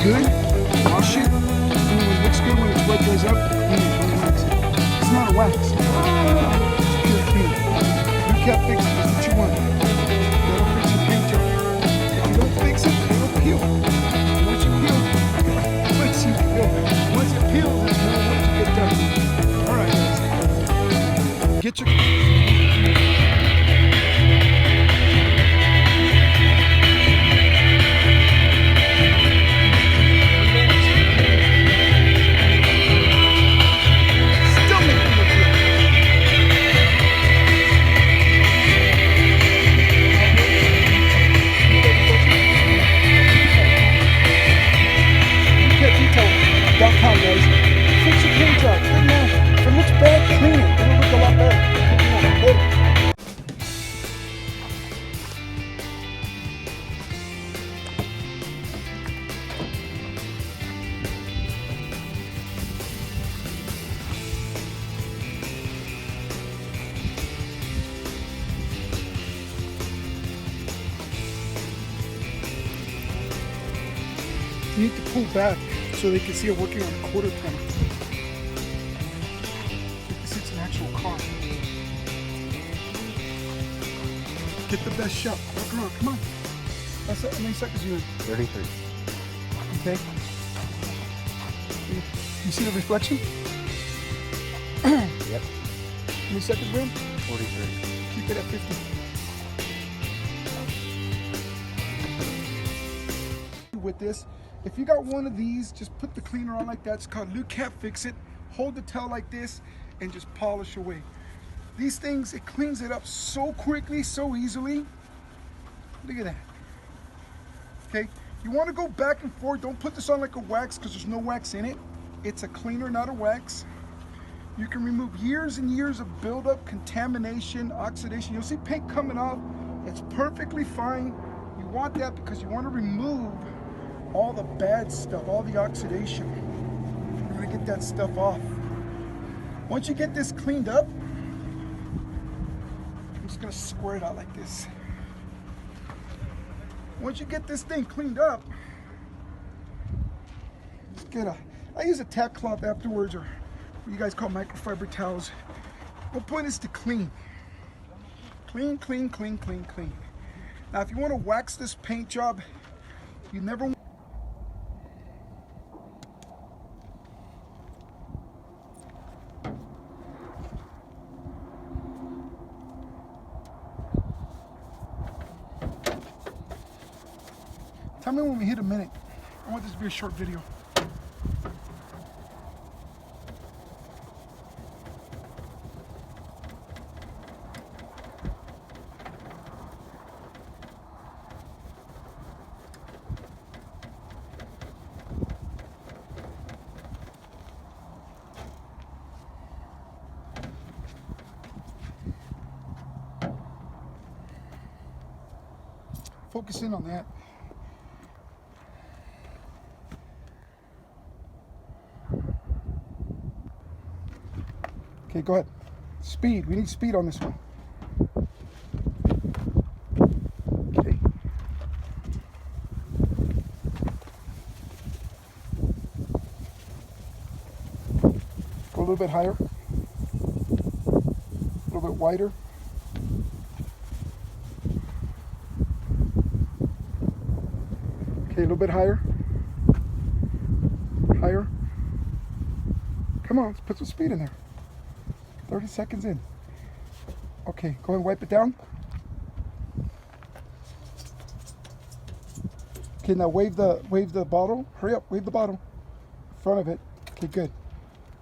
good, wash it. And when it looks good, when it's wet, dries up, clean it, don't wax it. It's not a wax. It's pure clean. Lukat fix it, that's what you want. That'll fix your paint job. If you don't fix it, it'll peel. Once it peels, there's more work to get done. Alright guys. Get your... Guys, fix your paint job. If it looks bad, clean it. It'll look a lot better. You need to pull back so they can see it working on a quarter panel. This is an actual car. Get the best shot. Walk around, come on. How many seconds are you in? 33. Okay. You see the reflection? Yep. How many seconds we're in? 43. Keep it at 50. With this, if you got one of these, just put the cleaner on like that. It's called Lukat Fix It. Hold the tail like this and just polish away. These things, it cleans it up so quickly, so easily. Look at that. Okay, you want to go back and forth. Don't put this on like a wax because there's no wax in it. It's a cleaner, not a wax. You can remove years and years of buildup, contamination, oxidation. You'll see paint coming off. It's perfectly fine. You want that because you want to remove all the bad stuff, all the oxidation. You're gonna get that stuff off. Once you get this cleaned up, I'm just gonna square it out like this. Once you get this thing cleaned up, just I use a tack cloth afterwards, or what you guys call microfiber towels. The whole point is to clean. Clean, clean, clean, clean, clean. Now if you want to wax this paint job, you never Tell me when we hit a minute. I want this to be a short video. Focus in on that. Okay, go ahead. Speed. We need speed on this one. Okay. Go a little bit higher. A little bit wider. Okay, a little bit higher. Higher. Come on, let's put some speed in there. 30 seconds in. Okay, go ahead and wipe it down. Okay, now wave the bottle. Hurry up, wave the bottle in front of it. Okay, good.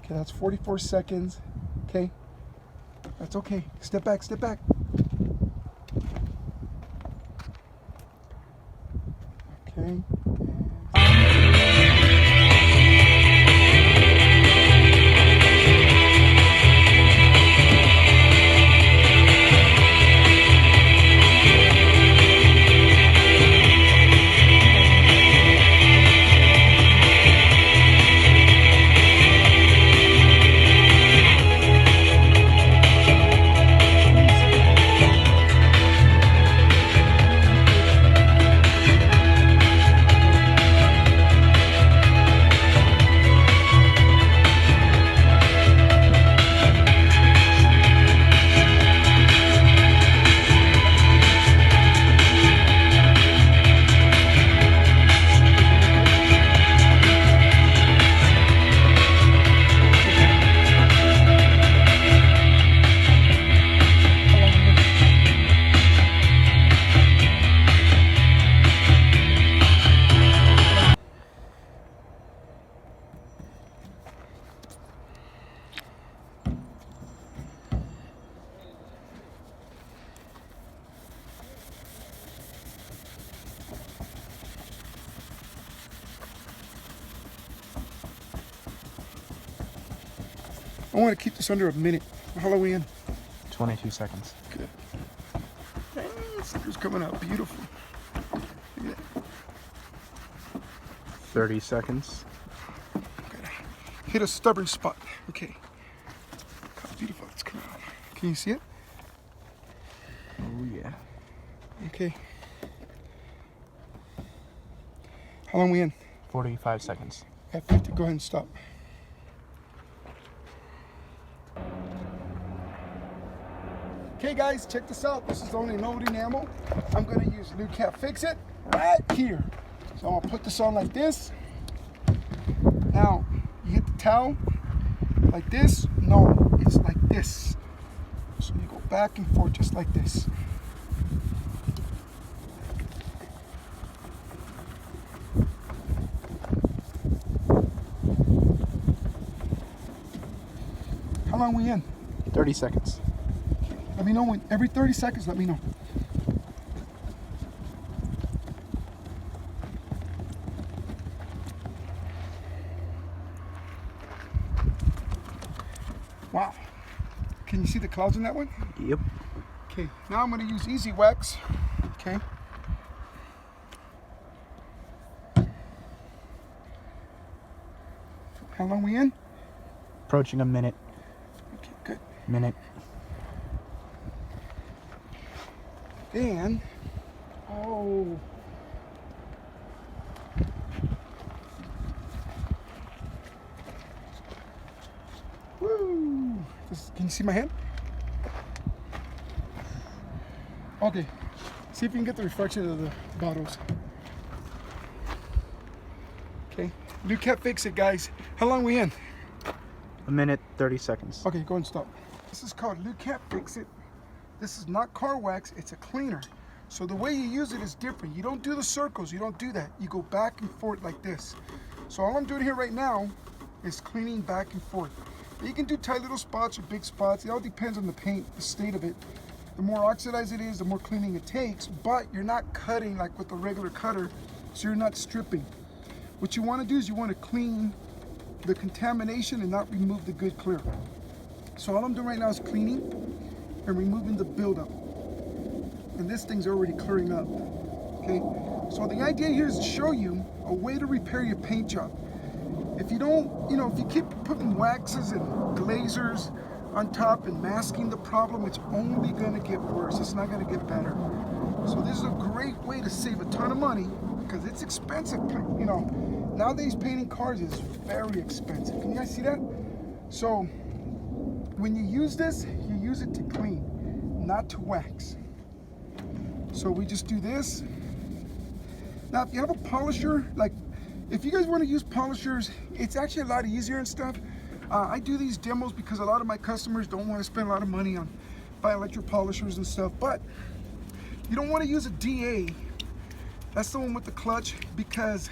Okay, that's 44 seconds. Okay, that's okay. Step back, step back. Okay. want to keep this under a minute. How long are we in? 22 seconds. Good. Screws coming out beautiful. Look at that. 30 seconds. Hit a stubborn spot. Okay. Look how beautiful it's coming out. Can you see it? Oh yeah. Okay. How long are we in? 45 seconds. At 50, go ahead and stop. Okay guys, check this out. This is only loading ammo. I'm gonna use Lukat Fix It right here. So I'll put this on like this. Now, you hit the towel like this. No, it's like this. So you go back and forth just like this. How long are we in? 30 seconds. Let me know when, every 30 seconds, let me know. Wow. Can you see the clouds in that one? Yep. Okay, now I'm going to use Easy Wax. Okay. How long are we in? Approaching a minute. Okay, good. Minute. And, oh. Woo. Can you see my hand? Okay. See if you can get the reflection of the bottles. Okay. Lukat Fix It, guys. How long are we in? A minute, 30 seconds. Okay, go and stop. This is called Lukat Fix It. This is not car wax, it's a cleaner. So the way you use it is different. You don't do the circles, you don't do that. You go back and forth like this. So all I'm doing here right now is cleaning back and forth. You can do tight little spots or big spots. It all depends on the paint, the state of it. The more oxidized it is, the more cleaning it takes, but you're not cutting like with a regular cutter, so you're not stripping. What you want to do is you want to clean the contamination and not remove the good clear. So all I'm doing right now is cleaning and removing the buildup. And this thing's already clearing up. Okay, so the idea here is to show you a way to repair your paint job. If you don't, if you keep putting waxes and glazers on top and masking the problem, it's only going to get worse. It's not going to get better. So this is a great way to save a ton of money because it's expensive. Nowadays painting cars is very expensive. Can you guys see that? So when you use this, you use it to clean, not to wax. So we just do this. Now, if you have a polisher, like if you guys want to use polishers, it's actually a lot easier and stuff. I do these demos because a lot of my customers don't want to spend a lot of money on buying electric polishers and stuff, but you don't want to use a DA. That's the one with the clutch, because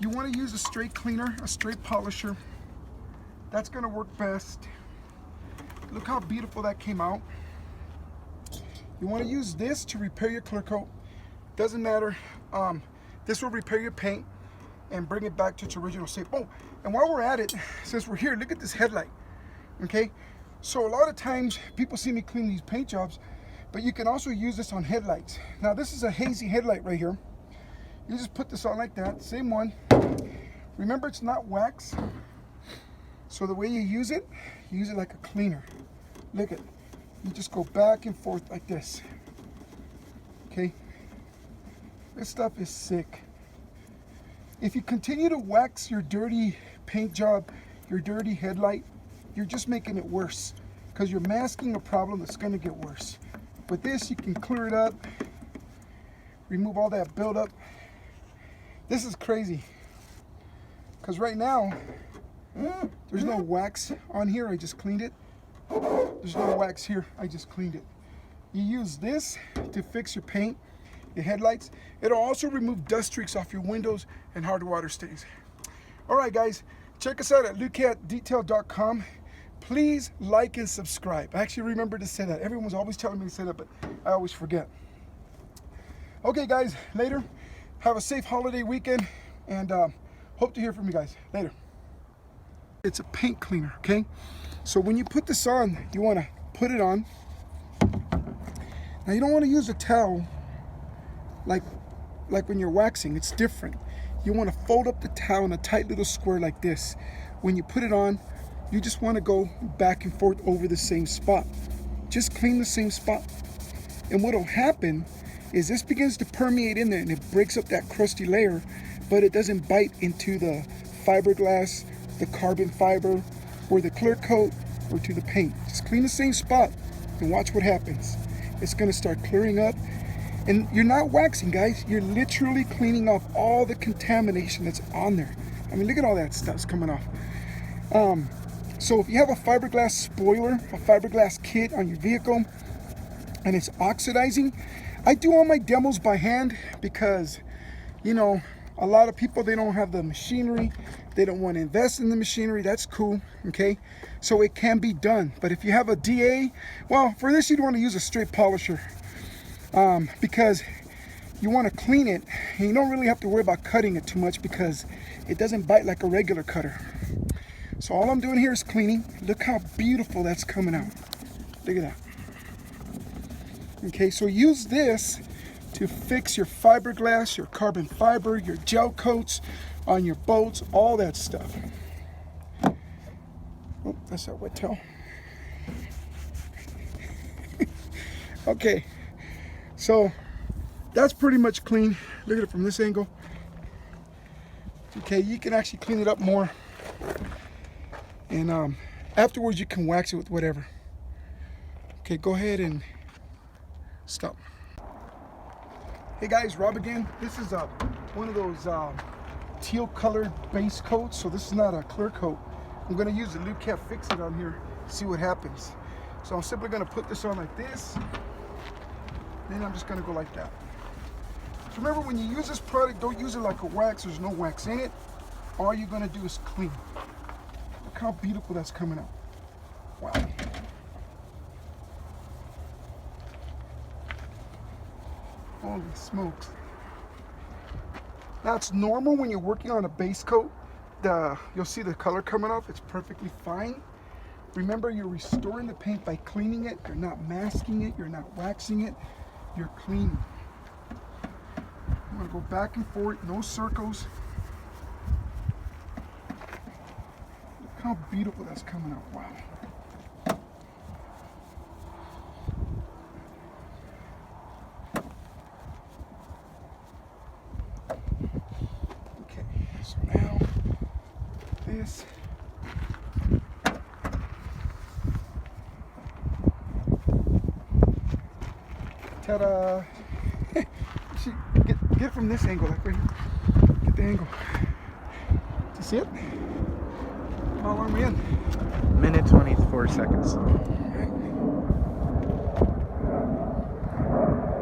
you want to use a straight cleaner, a straight polisher. That's going to work best. Look how beautiful that came out. You want to use this to repair your clear coat. Doesn't matter. This will repair your paint and bring it back to its original shape. Oh, and while we're at it, since we're here, look at this headlight. Okay, so a lot of times people see me clean these paint jobs, but you can also use this on headlights. Now this is a hazy headlight right here. You just put this on like that, same one. Remember, it's not wax. So the way you use it like a cleaner. Look at it. You just go back and forth like this. Okay, this stuff is sick. If you continue to wax your dirty paint job, your dirty headlight, you're just making it worse because you're masking a problem that's going to get worse. With this, you can clear it up, remove all that buildup. This is crazy because right now, there's no wax on here. I just cleaned it. There's no wax here. I just cleaned it. You use this to fix your paint, your headlights. It'll also remove dust streaks off your windows and hard water stains. All right, guys, check us out at lukatdetail.com. Please like and subscribe. I actually remember to say that. Everyone's always telling me to say that, but I always forget. Okay, guys, later. Have a safe holiday weekend, and hope to hear from you guys later. It's a paint cleaner, okay? So when you put this on, you want to put it on. Now you don't want to use a towel like when you're waxing. It's different. You want to fold up the towel in a tight little square like this. When you put it on, you just want to go back and forth over the same spot. Just clean the same spot. And what'll happen is this begins to permeate in there and it breaks up that crusty layer, but it doesn't bite into the fiberglass, the carbon fiber, or the clear coat, or to the paint. Just clean the same spot and watch what happens. It's gonna start clearing up. And you're not waxing, guys. You're literally cleaning off all the contamination that's on there. I mean, look at all that stuff's coming off. So if you have a fiberglass spoiler, a fiberglass kit on your vehicle, and it's oxidizing, I do all my demos by hand because, you know, a lot of people, they don't have the machinery. They don't want to invest in the machinery. That's cool, okay? So it can be done. But if you have a DA, well, for this, you'd want to use a straight polisher because you want to clean it. And you don't really have to worry about cutting it too much because it doesn't bite like a regular cutter. So all I'm doing here is cleaning. Look how beautiful that's coming out. Look at that. Okay, so use this to fix your fiberglass, your carbon fiber, your gel coats on your boats, all that stuff. Oh, that's that wet towel. Okay, so that's pretty much clean. Look at it from this angle. Okay, you can actually clean it up more. And afterwards you can wax it with whatever. Okay, go ahead and stop. Hey guys, Rob again. This is one of those teal colored base coats. So this is not a clear coat. I'm gonna use the Lukat Fix It on here, see what happens. So I'm simply gonna put this on like this. Then I'm just gonna go like that. So remember, when you use this product, don't use it like a wax. There's no wax in it. All you're gonna do is clean. Look how beautiful that's coming out. Wow. Holy smokes. Now it's normal when you're working on a base coat, you'll see the color coming off. It's perfectly fine. Remember, you're restoring the paint by cleaning it. You're not masking it. You're not waxing it. You're cleaning. I'm going to go back and forth, no circles. Look how beautiful that's coming out. Wow. Okay, so now this. Ta-da! Get from this angle, like right here. Get the angle. Do you see it? How long are we in? Minute 24 seconds.